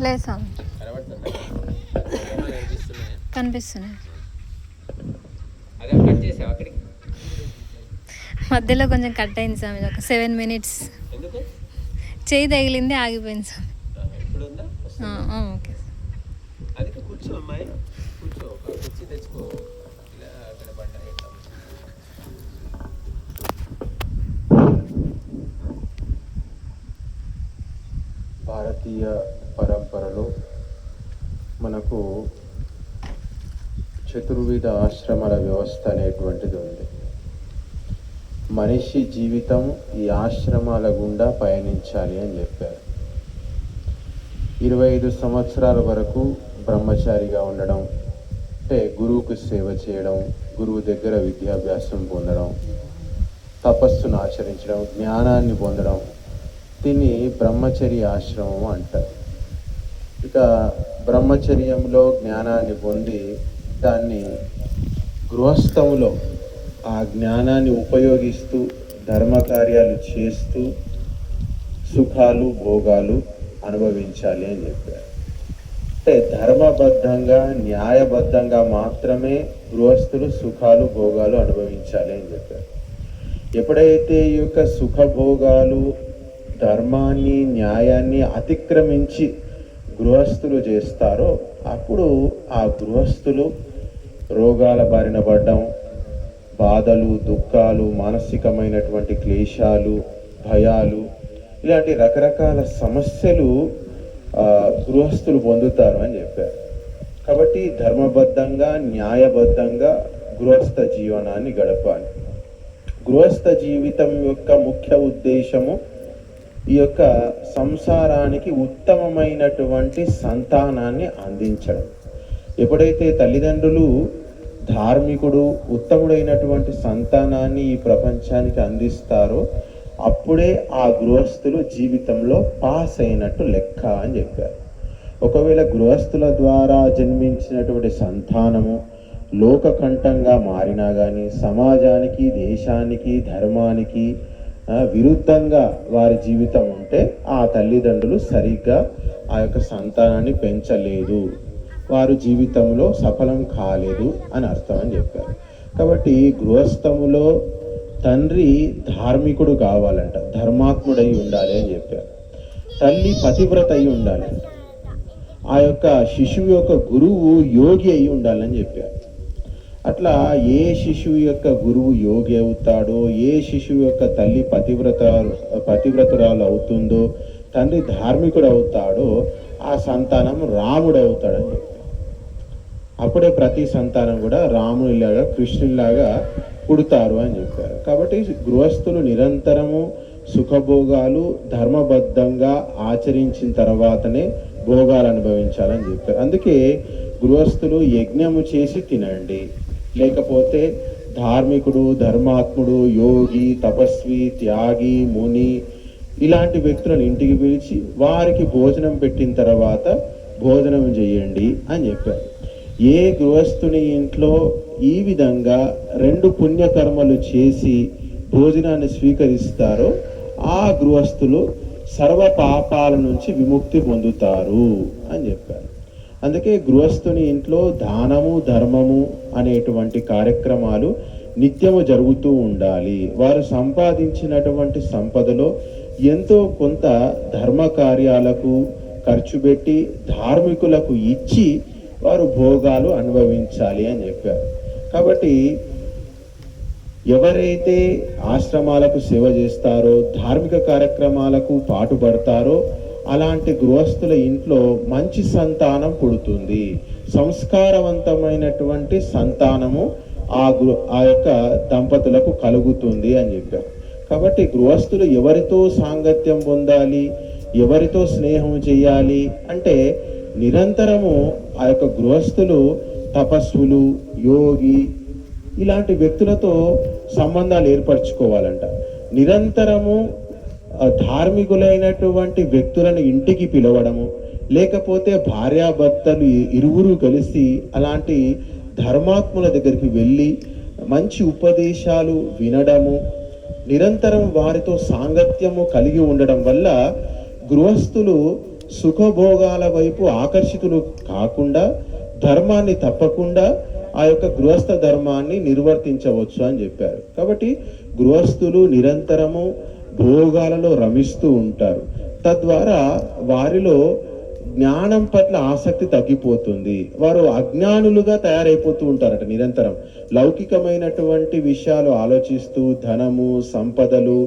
లేదు స్వామి, కనిపిస్తున్నాయి. మధ్యలో కొంచెం కట్ అయింది స్వామి, ఒక 7 minutes చేయి తగిలింది, ఆగిపోయింది స్వామి. ఓకే. భారతీయ పరంపరలో మనకు చతుర్విధ ఆశ్రమాల వ్యవస్థ అనేటువంటిది ఉంది. మనిషి జీవితం ఈ ఆశ్రమాల గుండా పయనించాలి అని చెప్పారు. 25 సంవత్సరాల వరకు బ్రహ్మచారిగా ఉండడం, అంటే గురువుకు సేవ చేయడం, గురువు దగ్గర విద్యాభ్యాసం పొందడం, తపస్సును ఆచరించడం, జ్ఞానాన్ని పొందడం, దీన్ని బ్రహ్మచర్య ఆశ్రమం అంటారు. ఇక బ్రహ్మచర్యంలో జ్ఞానాన్ని పొంది దాన్ని గృహస్థములో ఆ జ్ఞానాన్ని ఉపయోగిస్తూ ధర్మకార్యాలు చేస్తూ సుఖాలు భోగాలు అనుభవించాలి అని చెప్పారు. అంటే ధర్మబద్ధంగా న్యాయబద్ధంగా మాత్రమే గృహస్థులు సుఖాలు భోగాలు అనుభవించాలి అని చెప్పారు. ఎప్పుడైతే ఈ యొక్క సుఖభోగాలు ధర్మాన్ని న్యాయాన్ని అతిక్రమించి గృహస్థులు చేస్తారో అప్పుడు ఆ గృహస్థులు రోగాల బారిన పడడం, బాధలు దుఃఖాలు, మానసికమైనటువంటి క్లేశాలు, భయాలు, ఇలాంటి రకరకాల సమస్యలు గృహస్థులు పొందుతారు అని చెప్పారు. కాబట్టి ధర్మబద్ధంగా న్యాయబద్ధంగా గృహస్థ జీవనాన్ని గడపాలి. గృహస్థ జీవితం యొక్క ముఖ్య ఉద్దేశము ఈ యొక్క సంసారానికి ఉత్తమమైనటువంటి సంతానాన్ని అందించడం. ఎప్పుడైతే తల్లిదండ్రులు ధార్మికుడు ఉత్తముడైనటువంటి సంతానాన్ని ఈ ప్రపంచానికి అందిస్తారో అప్పుడే ఆ గృహస్థులు జీవితంలో పాస్ అయినట్టు లెక్క అని చెప్పారు. ఒకవేళ గృహస్థుల ద్వారా జన్మించినటువంటి సంతానము లోకకంఠంగా మారినా కానీ సమాజానికి, దేశానికి, ధర్మానికి విరుద్ధంగా వారి జీవితం ఉంటే ఆ తల్లిదండ్రులు సరిగ్గా ఆ యొక్క సంతానాన్ని పెంచలేదు, వారు జీవితంలో సఫలం కాలేదు అని అర్థం అని చెప్పారు. కాబట్టి గృహస్థములో తండ్రి ధార్మికుడు కావాలంట, ధర్మాత్ముడై ఉండాలి అని చెప్పారు. తల్లి పతివ్రత అయి ఉండాలి. ఆ యొక్క శిశువు యొక్క గురువు యోగి అయి ఉండాలని చెప్పారు. అట్లా ఏ శిశువు యొక్క గురువు యోగి అవుతాడో, ఏ శిశువు యొక్క తల్లి పతివ్రతురాలు అవుతుందో, తండ్రి ధార్మికుడు అవుతాడో ఆ సంతానం రాముడు అవుతాడని చెప్పారు. అప్పుడే ప్రతి సంతానం కూడా రామునిలాగా కృష్ణునిలాగా పుడతారు అని చెప్పారు. కాబట్టి గృహస్థులు నిరంతరము సుఖభోగాలు ధర్మబద్ధంగా ఆచరించిన తర్వాతనే భోగాలు అనుభవించాలని చెప్పారు. అందుకే గృహస్థులు యజ్ఞము చేసి తినండి, లేకపోతే ధార్మికుడు, ధర్మాత్ముడు, యోగి, తపస్వి, త్యాగి, ముని ఇలాంటి వ్యక్తులను ఇంటికి పిలిచి వారికి భోజనం పెట్టిన తర్వాత భోజనం చేయండి అని చెప్పారు. ఏ గృహస్థుని ఇంట్లో ఈ విధంగా 2 పుణ్యకర్మలు చేసి భోజనాన్ని స్వీకరిస్తారో ఆ గృహస్థులు సర్వ పాపాల నుంచి విముక్తి పొందుతారు అని చెప్పారు. అందుకే గృహస్థుని ఇంట్లో దానము ధర్మము అనేటువంటి కార్యక్రమాలు నిత్యము జరుగుతూ ఉండాలి. వారు సంపాదించినటువంటి సంపదలో ఎంతో కొంత ధర్మ కార్యాలకు ఖర్చు పెట్టి ధార్మికులకు ఇచ్చి వారు భోగాలు అనుభవించాలి అని చెప్పారు. కాబట్టి ఎవరైతే ఆశ్రమాలకు సేవ చేస్తారో, ధార్మిక కార్యక్రమాలకు పాటుపడతారో అలాంటి గృహస్థుల ఇంట్లో మంచి సంతానం పుడుతుంది, సంస్కారవంతమైనటువంటి సంతానము ఆ యొక్క దంపతులకు కలుగుతుంది అని చెప్పారు. కాబట్టి గృహస్థులు ఎవరితో సాంగత్యం పొందాలి, ఎవరితో స్నేహం చేయాలి అంటే నిరంతరము ఆ యొక్క గృహస్థులు తపస్సులు, యోగి ఇలాంటి వ్యక్తులతో సంబంధాలు ఏర్పరచుకోవాలంట. నిరంతరము ధార్మికులైనటువంటి వ్యక్తులను ఇంటికి పిలవడము, లేకపోతే భార్యాభర్తలు ఇరువురు కలిసి అలాంటి ధర్మాత్ముల దగ్గరికి వెళ్ళి మంచి ఉపదేశాలు వినడము, నిరంతరం వారితో సాంగత్యము కలిగి ఉండడం వల్ల గృహస్థులు సుఖభోగాల వైపు ఆకర్షితులు కాకుండా ధర్మాన్ని తప్పకుండా ఆ యొక్క గృహస్థ ధర్మాన్ని నిర్వర్తించవచ్చు అని చెప్పారు. కాబట్టి గృహస్థులు నిరంతరము భోగాలలో రమిస్తూ ఉంటారు. తద్వారా వారిలో జ్ఞానం పట్ల ఆసక్తి తగ్గిపోతుంది. వారు అజ్ఞానులుగా తయారైపోతూ ఉంటారట. నిరంతరం లౌకికమైనటువంటి విషయాలు ఆలోచిస్తూ ధనము, సంపదలు,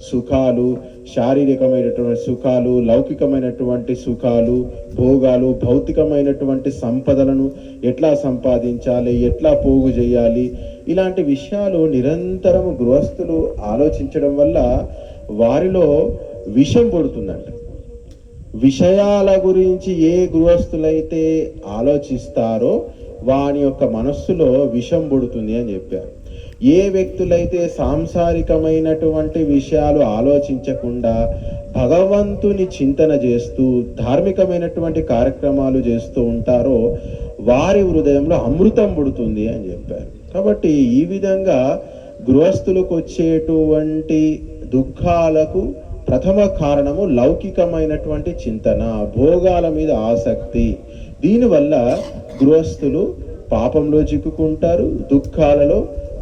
సుఖాలు, శారీరకమైనటువంటి సుఖాలు, లౌకికమైనటువంటి సుఖాలు, భోగాలు, భౌతికమైనటువంటి సంపదలను ఎట్లా సంపాదించాలి, ఎట్లా పోగు చేయాలి, ఇలాంటి విషయాలు నిరంతరం గృహస్థులు ఆలోచించడం వల్ల వారిలో విషం పడుతుందంట. విషయాల గురించి ఏ గృహస్థులైతే ఆలోచిస్తారో వాని యొక్క మనస్సులో విషం పుడుతుంది అని చెప్పారు. ఏ వ్యక్తులైతే సాంసారికమైనటువంటి విషయాలు ఆలోచించకుండా భగవంతుని చింతన చేస్తూ ధార్మికమైనటువంటి కార్యక్రమాలు చేస్తూ ఉంటారో వారి హృదయంలో అమృతం పుడుతుంది అని చెప్పారు. కాబట్టి ఈ విధంగా గృహస్థులకు వచ్చేటువంటి దుఃఖాలకు ప్రథమ కారణము లౌకికమైనటువంటి చింతన, భోగాల మీద ఆసక్తి. దీనివల్ల గృహస్థులు పాపంలో చిక్కుకుంటారు,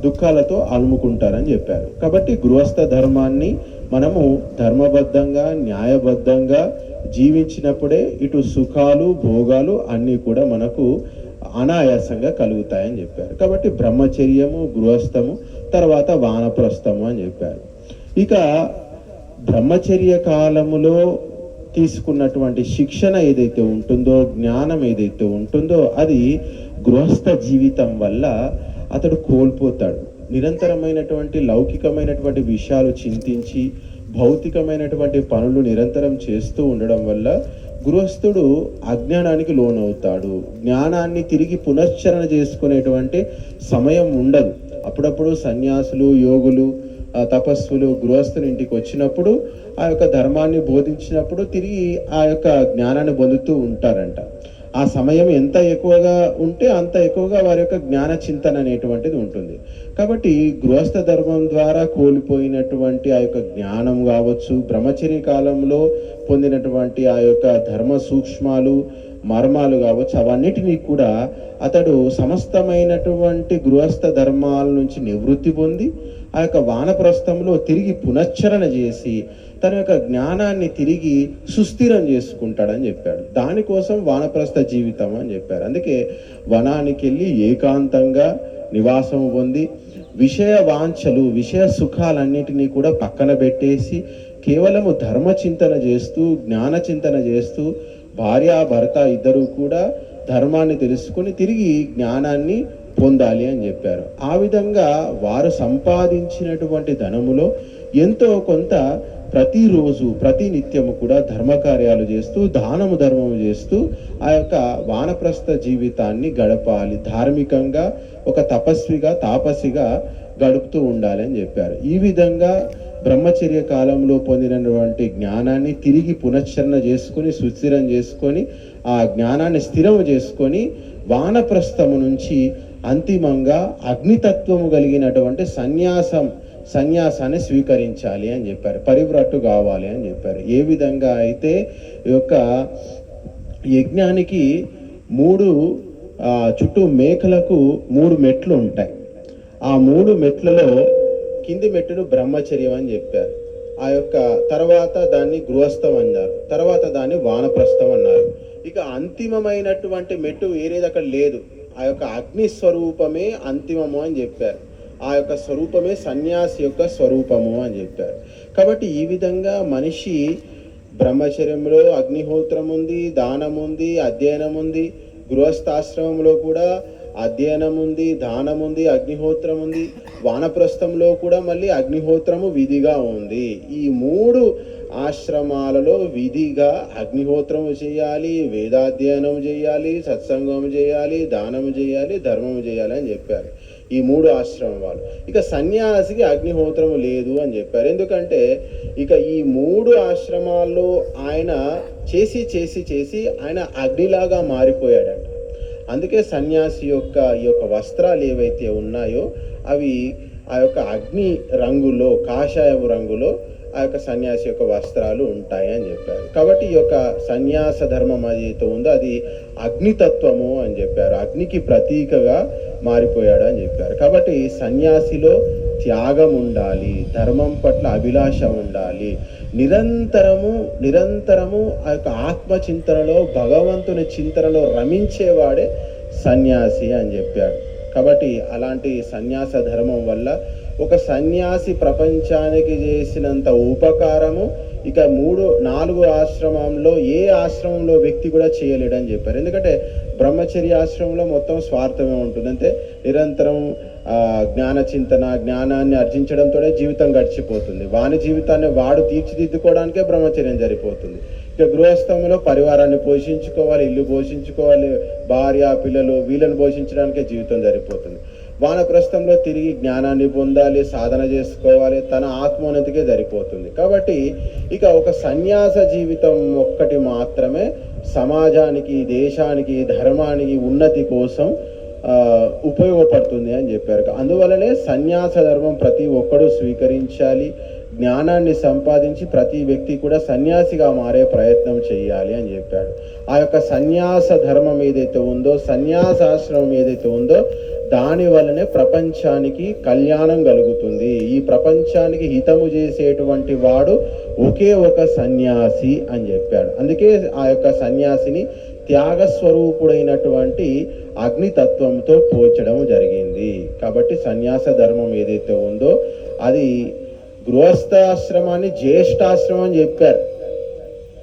దుఃఖాలతో అలుముకుంటారని చెప్పారు. కాబట్టి గృహస్థ ధర్మాన్ని మనము ధర్మబద్ధంగా, న్యాయబద్ధంగా జీవించినప్పుడే ఇటు సుఖాలు, భోగాలు అన్నీ కూడా మనకు అనాయాసంగా కలుగుతాయని చెప్పారు. కాబట్టి బ్రహ్మచర్యము, గృహస్థము, తర్వాత వానప్రస్థము అని చెప్పారు. ఇక బ్రహ్మచర్య కాలములో తీసుకున్నటువంటి శిక్షణ ఏదైతే ఉంటుందో, జ్ఞానం ఏదైతే ఉంటుందో అది గృహస్థ జీవితం వల్ల అతడు కోల్పోతాడు. నిరంతరమైనటువంటి లౌకికమైనటువంటి విషయాలు చింతించి భౌతికమైనటువంటి పనులు నిరంతరం చేస్తూ ఉండడం వల్ల గృహస్థుడు అజ్ఞానానికి లోనవుతాడు. జ్ఞానాన్ని తిరిగి పునశ్చరణ చేసుకునేటువంటి సమయం ఉండదు. అప్పుడప్పుడు సన్యాసులు, యోగులు, తపస్సులు గృహస్థుని ఇంటికి వచ్చినప్పుడు ఆ యొక్క ధర్మాన్ని బోధించినప్పుడు తిరిగి ఆ యొక్క జ్ఞానాన్ని పొందుతూ ఉంటారంట. ఆ సమయం ఎంత ఎక్కువగా ఉంటే అంత ఎక్కువగా వారి యొక్క జ్ఞాన చింతన అనేటువంటిది ఉంటుంది. కాబట్టి గృహస్థ ధర్మం ద్వారా కోల్పోయినటువంటి ఆ యొక్క జ్ఞానం కావచ్చు, బ్రహ్మచర్య కాలంలో పొందినటువంటి ఆ యొక్క ధర్మ సూక్ష్మాలు, మర్మాలు కావచ్చు, అవన్నిటినీ కూడా అతడు సమస్తమైనటువంటి గృహస్థ ధర్మాల నుంచి నివృత్తి పొంది ఆ యొక్క వానప్రస్థంలో తిరిగి పునశ్చరణ చేసి తన యొక్క జ్ఞానాన్ని తిరిగి సుస్థిరం చేసుకుంటాడని చెప్పాడు. దానికోసం వానప్రస్థ జీవితం అని చెప్పారు. అందుకే వనానికి వెళ్ళి ఏకాంతంగా నివాసం పొంది విషయ వాంఛలు, విషయ సుఖాలన్నిటినీ కూడా పక్కన పెట్టేసి కేవలము ధర్మ చింతన చేస్తూ, జ్ఞాన చింతన చేస్తూ భార్యాభర్త ఇద్దరూ కూడా ధర్మాన్ని తెలుసుకొని తిరిగి జ్ఞానాన్ని పొందాలి అని చెప్పారు. ఆ విధంగా వారు సంపాదించినటువంటి ధనములో ఎంతో కొంత ప్రతిరోజు ప్రతి నిత్యము కూడా ధర్మకార్యాలు చేస్తూ, ధర్మము చేస్తూ ఆ యొక్క వానప్రస్థ జీవితాన్ని గడపాలి. ధార్మికంగా ఒక తపస్విగా, తాపసిగా గడుపుతూ ఉండాలి అని చెప్పారు. ఈ విధంగా బ్రహ్మచర్య కాలంలో పొందినటువంటి జ్ఞానాన్ని తిరిగి పునశ్చరణ చేసుకొని, సుస్థిరం చేసుకొని, ఆ జ్ఞానాన్ని స్థిరము చేసుకొని వానప్రస్థము నుంచి అంతిమంగా అగ్నితత్వము కలిగినటువంటి సన్యాసాన్ని స్వీకరించాలి అని చెప్పారు. పరివ్రట్టు కావాలి అని చెప్పారు. ఏ విధంగా అయితే ఈ యొక్క యజ్ఞానికి చుట్టూ మేకలకు 3 మెట్లు ఉంటాయి. ఆ 3 మెట్లలో కింది మెట్టును బ్రహ్మచర్యం అని చెప్పారు. ఆ యొక్క తర్వాత దాన్ని గృహస్థం అన్నారు, తర్వాత దాన్ని వానప్రస్థం అన్నారు. ఇక అంతిమమైనటువంటి మెట్టు వేరేది అక్కడ లేదు. ఆ యొక్క అగ్ని స్వరూపమే అంతిమము అని చెప్పారు. ఆ యొక్క స్వరూపమే సన్యాసి యొక్క స్వరూపము అని చెప్పారు. కాబట్టి ఈ విధంగా మనిషి బ్రహ్మచర్యంలో అగ్నిహోత్రం ఉంది, దానం ఉంది, అధ్యయనం ఉంది. గృహస్థాశ్రమంలో కూడా అధ్యయనం ఉంది, దానం ఉంది, అగ్నిహోత్రం ఉంది. వానప్రస్థంలో కూడా మళ్ళీ అగ్నిహోత్రము విధిగా ఉంది. ఈ 3 ఆశ్రమాలలో విధిగా అగ్నిహోత్రము చేయాలి, వేదాధ్యయనం చేయాలి, సత్సంగం చేయాలి, దానము చేయాలి, ధర్మము చేయాలి అని చెప్పారు ఈ 3 ఆశ్రమం వాళ్ళు. ఇక సన్యాసికి అగ్నిహోత్రము లేదు అని చెప్పారు. ఎందుకంటే ఇక ఈ 3 ఆశ్రమాల్లో ఆయన చేసి ఆయన అగ్నిలాగా మారిపోయాడంట. అందుకే సన్యాసి యొక్క ఈ యొక్క వస్త్రాలు ఏవైతే ఉన్నాయో అవి ఆ యొక్క అగ్ని రంగులో, కాషాయపు రంగులో ఆ యొక్క సన్యాసి యొక్క వస్త్రాలు ఉంటాయి అని చెప్పారు. కాబట్టి ఈ యొక్క సన్యాస ధర్మం ఏదైతే ఉందో అది అగ్నితత్వము అని చెప్పారు. అగ్నికి ప్రతీకగా మారిపోయాడు అని చెప్పారు. కాబట్టి సన్యాసిలో త్యాగం ఉండాలి, ధర్మం పట్ల అభిలాష ఉండాలి, నిరంతరము ఆ యొక్క ఆత్మచింతనలో భగవంతుని చింతనలో రమించేవాడే సన్యాసి అని చెప్పాడు. కాబట్టి అలాంటి సన్యాస ధర్మం వల్ల ఒక సన్యాసి ప్రపంచానికి చేసినంత ఉపకారము ఇక 3-4 ఆశ్రమంలో ఏ ఆశ్రమంలో వ్యక్తి కూడా చేయలేడని చెప్పారు. ఎందుకంటే బ్రహ్మచర్య ఆశ్రమంలో మొత్తం స్వార్థమే ఉంటుంది. అంటే నిరంతరం జ్ఞాన చింతన, జ్ఞానాన్ని అర్జించడంతోనే జీవితం గడిచిపోతుంది. వాని జీవితాన్ని వాడు తీర్చిదిద్దుకోవడానికే బ్రహ్మచర్యం సరిపోతుంది. ఇక గృహస్థంలో పరివారాన్ని పోషించుకోవాలి, ఇల్లు పోషించుకోవాలి, భార్య పిల్లలు వీళ్ళని పోషించడానికే జీవితం సరిపోతుంది. వానప్రస్థంలో తిరిగి జ్ఞానాన్ని పొందాలి, సాధన చేసుకోవాలి, తన ఆత్మోన్నతికే సరిపోతుంది. కాబట్టి ఇక ఒక సన్యాస జీవితం ఒక్కటి మాత్రమే సమాజానికి, దేశానికి, ధర్మానికి ఉన్నతి కోసం ఉపయోగపడుతుంది అని చెప్పారు. అందువలనే సన్యాస ధర్మం ప్రతి ఒక్కరూ స్వీకరించాలి, జ్ఞానాన్ని సంపాదించి ప్రతి వ్యక్తి కూడా సన్యాసిగా మారే ప్రయత్నం చేయాలి అని చెప్పాడు. ఆ యొక్క సన్యాస ధర్మం ఏదైతే ఉందో, సన్యాసాశ్రమం ఏదైతే ఉందో దాని వల్లనే ప్రపంచానికి కళ్యాణం కలుగుతుంది. ఈ ప్రపంచానికి హితము చేసేటువంటి వాడు ఒకే ఒక సన్యాసి అని చెప్పాడు. అందుకే ఆ యొక్క సన్యాసిని త్యాగస్వరూపుడైనటువంటి అగ్నితత్వంతో పోల్చడం జరిగింది. కాబట్టి సన్యాస ధర్మం ఏదైతే ఉందో అది గృహస్థాశ్రమాన్ని జ్యేష్ఠాశ్రమం అని చెప్పారు.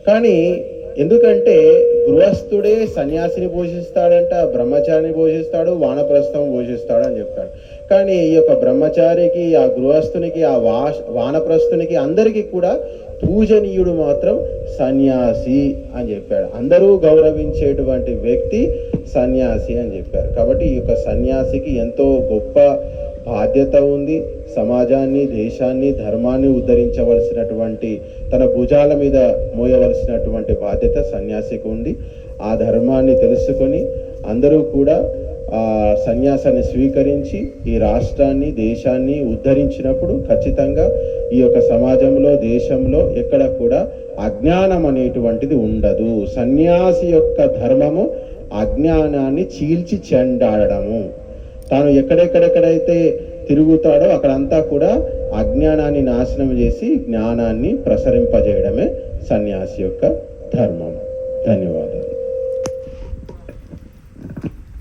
కానీ ఎందుకంటే గృహస్థుడే సన్యాసిని పోషిస్తాడంట, బ్రహ్మచారిని పోషిస్తాడు, వానప్రస్థం పోషిస్తాడు అని చెప్పాడు. కానీ ఈ యొక్క బ్రహ్మచారికి, ఆ గృహస్థునికి, ఆ వానప్రస్థునికి అందరికీ కూడా పూజనీయుడు మాత్రం సన్యాసి అని చెప్పాడు. అందరూ గౌరవించేటువంటి వ్యక్తి సన్యాసి అని చెప్పారు. కాబట్టి ఈ యొక్క సన్యాసికి ఎంతో గొప్ప బాధ్యత ఉంది. సమాజాన్ని, దేశాన్ని, ధర్మాన్ని ఉద్ధరించవలసినటువంటి, తన భుజాల మీద మోయవలసినటువంటి బాధ్యత సన్యాసికి ఉంది. ఆ ధర్మాన్ని తెలుసుకొని అందరూ కూడా సన్యాసాన్ని స్వీకరించి ఈ రాష్ట్రాన్ని, దేశాన్ని ఉద్ధరించినప్పుడు ఖచ్చితంగా ఈ యొక్క సమాజంలో, దేశంలో ఎక్కడ కూడా అజ్ఞానం అనేటువంటిది ఉండదు. సన్యాసి యొక్క ధర్మము అజ్ఞానాన్ని చీల్చి చెండాడము. తాను ఎక్కడెక్కడెక్కడైతే తిరుగుతాడో అక్కడంతా కూడా అజ్ఞానాన్ని నాశనం చేసి జ్ఞానాన్ని ప్రసరింపజేయడమే సన్యాసి యొక్క ధర్మం. ధన్యవాదాలు.